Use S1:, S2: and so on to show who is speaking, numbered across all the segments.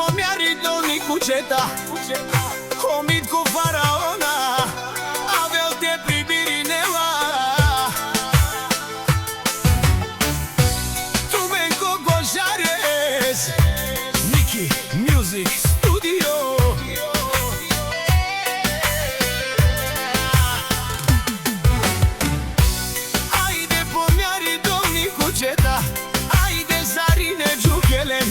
S1: pomiari dolni cuceta, homit cu faraona, aveau te pribirinela. Tu me cocoșares, Nicky Music Studio. Haide pomiari dolni cuceta, haide zarine giuchelen,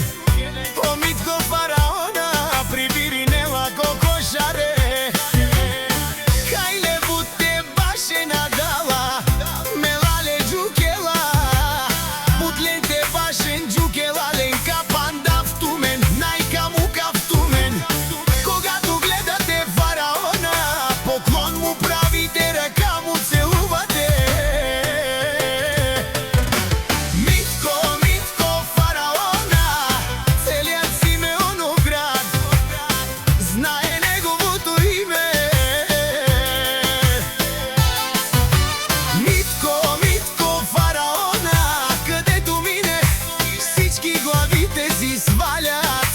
S1: homit cu faraona, pribirinela cocoșare. Haile bute bașe nadala, melale giuchela, butlente bașe în giuchelale, în capanda vtumen, n-ai camu kaftumen. Koga tu gledate faraona, poklon mu pravite, reka mu celuvate. Mitko, Mitko faraona, celият Симеонов град знае неговото име. Mitko, Mitko faraona, където мине, всички главите си свалят.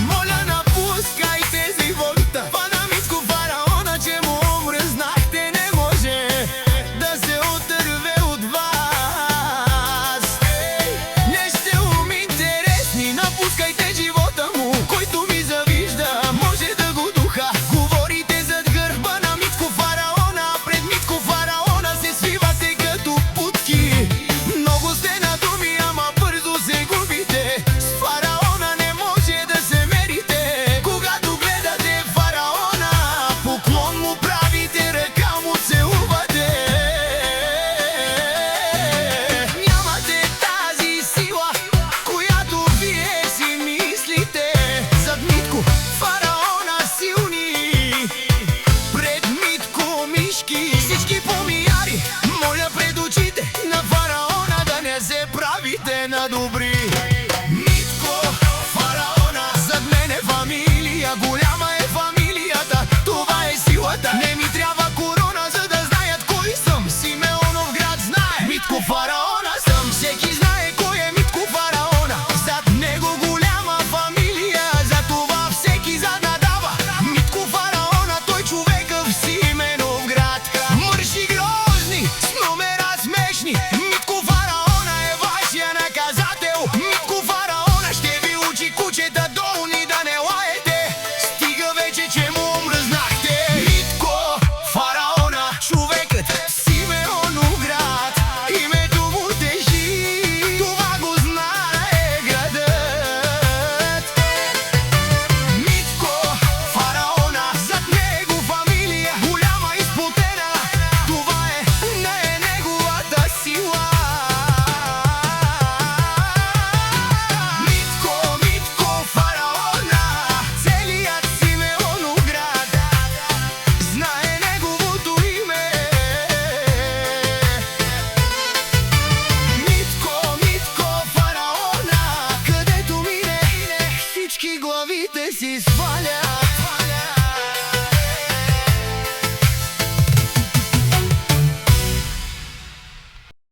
S1: Моля, напускайте живота, пана Митко фараона, че му омръзнахте, не може да се отърве от вас. Не сте интересни, напускайте живота му, който ми завижда, може да го духа. Говорите зад гърба на Митко фараона, пред Митко фараона се свивате като путки. Много сте на думи, ама бързо се губите. С фараона не може да се мерите. Когато гледате фараона, поклон му правите, ръка му целувате. Нямате тази сила, която вие си мислите. Зад Митко фараона силни, пред Митко мишки. Всички помияри, моля пред очите на фараона да не се правите на добри. Митко фараона, зад мен е фамилия, голяма е фамилията, това е силата. Не ми трябва корона, за да знаят кой съм. Симеонов град знае Митко фараона.